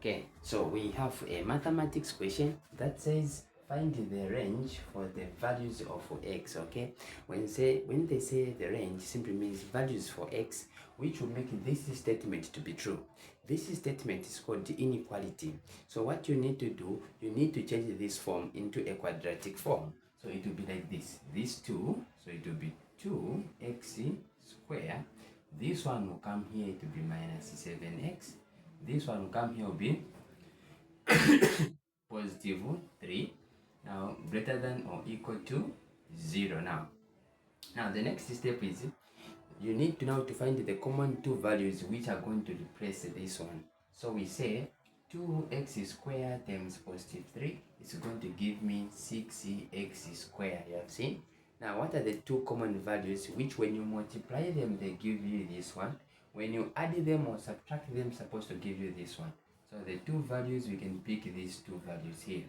Okay, so we have a mathematics question that says find the range for the values of x. Okay, when they say the range, simply means values for x which will make this statement to be true. This statement is called inequality. So what you need to do, you need to change this form into a quadratic form. So it will be like this 2, so it will be 2x square. This one will come here, it will be minus 7x. This one will come here, will be positive 3. Now greater than or equal to 0. Now the next step is you need to now to find the common two values which are going to replace this one. So we say 2x squared times positive 3 is going to give me 6x squared. You have seen? Now what are the two common values which when you multiply them they give you this one? When you add them or subtract them supposed to give you this one. So the two values, we can pick these two values here.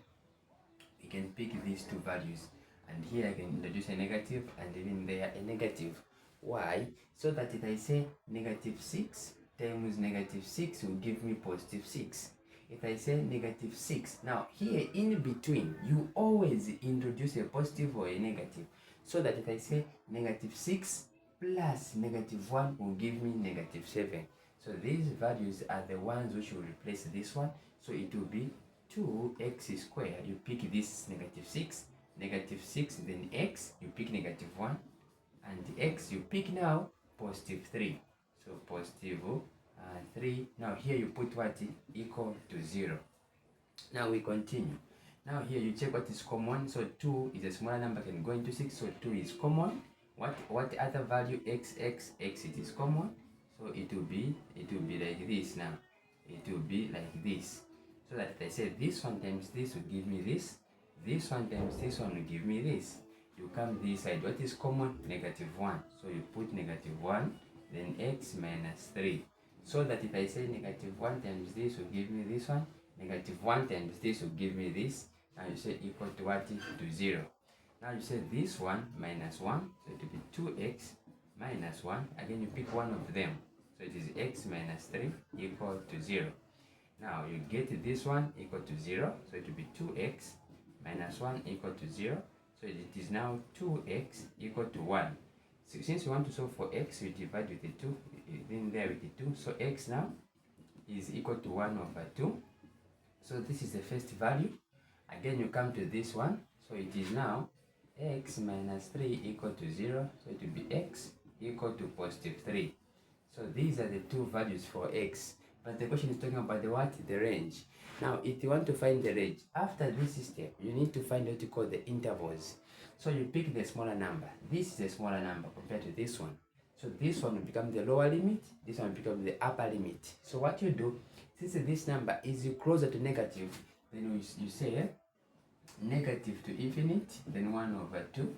We can pick these two values, and here I can introduce a negative and even there a negative. Why? So that if I say negative 6 times negative 6 will give me positive 6. If I say negative 6, now here in between you always introduce a positive or a negative, so that if I say negative 6 plus negative 1 will give me negative 7. So these values are the ones which will replace this one. So it will be 2x squared. You pick this negative 6, then x, you pick negative 1, and x you pick now positive 3. So positive 3. Now here you put what equal to 0. Now we continue. Now here you check what is common. So 2 is a smaller number, can go into 6. So 2 is common. What other value? X, it is common. So it will be like this. Now it will be like this. So that if I say this one times this will give me this. This one times this one will give me this. You come this side. What is common? Negative 1. So you put negative 1, then x minus 3. So that if I say negative 1 times this will give me this one. Negative 1 times this will give me this. Now you say equal to what? To 0. Now you say this one minus 1. So it will be 2x minus 1. Again you pick one of them. So it is x minus 3 equal to 0. Now you get this one equal to 0. So it will be 2x minus 1 equal to 0. So it is now 2x equal to 1. So since you want to solve for x, you divide with the 2, then there with the 2. So x now is equal to 1 over 2. So this is the first value. Again you come to this one. So it is now x minus 3 equal to 0. So it will be x equal to positive 3. So these are the two values for x. But the question is talking about the what? The range. Now, if you want to find the range, after this step, you need to find what you call the intervals. So you pick the smaller number. This is a smaller number compared to this one. So this one will become the lower limit. This one will become the upper limit. So what you do, since this number is closer to negative, then you say negative to infinite, then 1 over 2.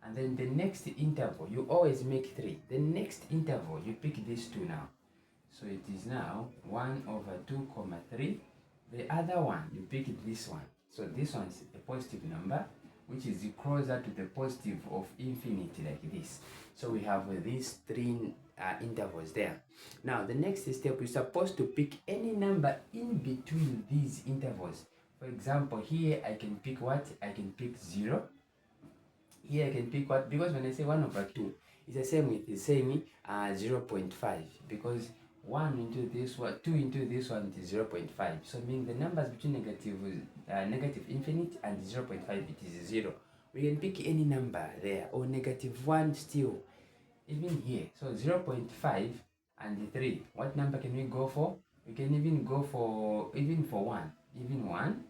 And then the next interval, you always make 3. The next interval, you pick these two now. So it is now 1 over 2 comma 3. The other one, you pick this one. So this one is a positive number, which is closer to the positive of infinity like this. So we have these three intervals there. Now the next step, you're supposed to pick any number in between these intervals. For example, here I can pick what? I can pick 0. Here I can pick what? Because when I say 1 over 2, it's the same with saying 0.5. Because 1 into this one, 2 into this one is 0.5. So meaning the numbers between negative infinite and 0.5, it is 0. We can pick any number there, or negative 1 still, even here. So 0.5 and 3. What number can we go for? We can even go for 1. Even 1.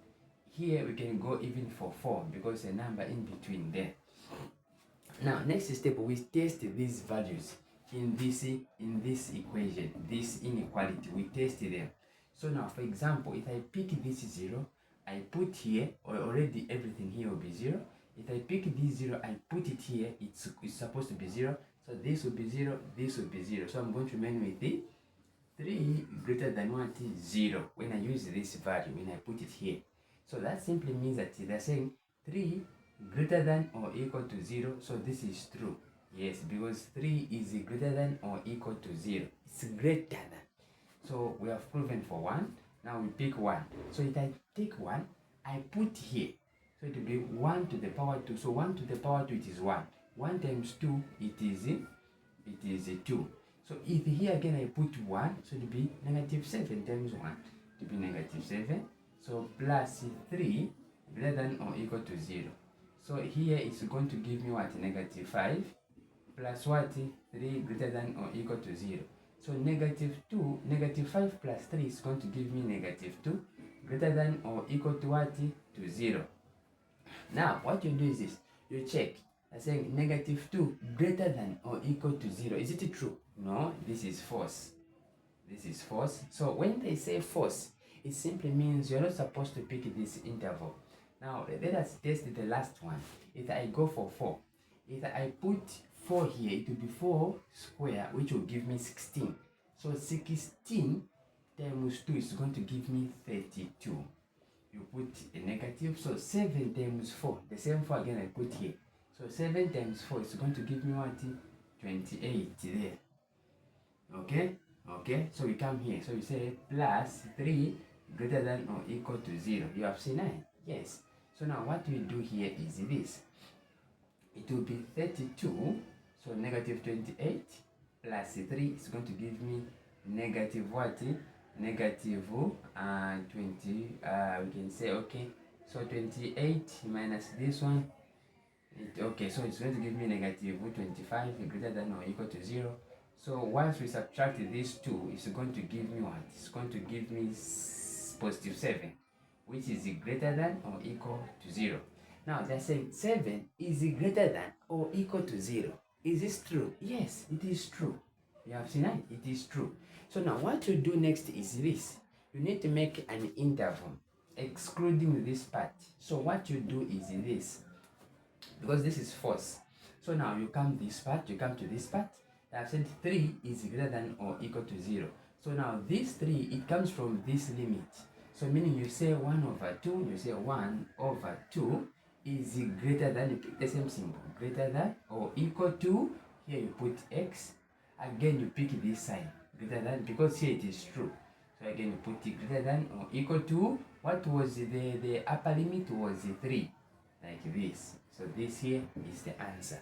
Here we can go even for 4 because a number in between there. Now next step, we test these values in this equation, this inequality. We test them. So now for example, if I pick this 0, I put here, or already everything here will be 0. If I pick this 0, I put it here, it's supposed to be 0. So this will be 0, this will be 0. So I'm going to remain with the 3 greater than what is 0 when I use this value, when I put it here. So that simply means that they're saying 3 greater than or equal to 0. So this is true. Yes, because 3 is greater than or equal to 0. It's greater than. So we have proven for 1. Now we pick 1. So if I take 1, I put here. So it will be 1 to the power 2. So 1 to the power 2, it is 1. 1 times 2, it is 2. So if here again I put 1, so it will be negative 7 times 1. It will be negative 7. So plus 3 greater than or equal to 0. So here it's going to give me what? Negative 5 plus what? 3 greater than or equal to 0. So negative 5 plus 3 is going to give me negative 2 greater than or equal to what? To 0. Now what you do is this. You check. I'm saying negative 2 greater than or equal to 0. Is it true? No, this is false. This is false. So when they say false, it simply means you're not supposed to pick this interval. Now let us test the last one. If I go for 4, if I put 4 here, it will be 4 square, which will give me 16. So 16 times 2 is going to give me 32. You put a negative, so 7 times 4, the same 4 again I put here. So 7 times 4 is going to give me what? 28 there. Okay? Okay, so we come here. So you say plus 3 greater than or equal to 0. You have seen 9? Yes. So now what we do here is this. It will be 32. So negative 28 plus 3 is going to give me negative what? Negative 20. We can say, okay. So 28 minus this one. Okay, so it's going to give me negative 25 greater than or equal to 0. So once we subtract these two, it's going to give me what? It's going to give me positive 7, which is greater than or equal to 0. Now they're saying 7 is greater than or equal to 0. Is this true? Yes, it is true. You have seen that? It is true. So now what you do next is this. You need to make an interval excluding this part. So what you do is this. Because this is false. So now you come this part, you come to this part. I have said 3 is greater than or equal to 0. So now this 3, it comes from this limit. So meaning you say 1 over 2, you say 1 over 2 is greater than, you pick the same symbol, greater than or equal to, here you put x, again you pick this sign, greater than, because here it is true. So again you put it greater than or equal to, what was the upper limit was 3, like this. So this here is the answer.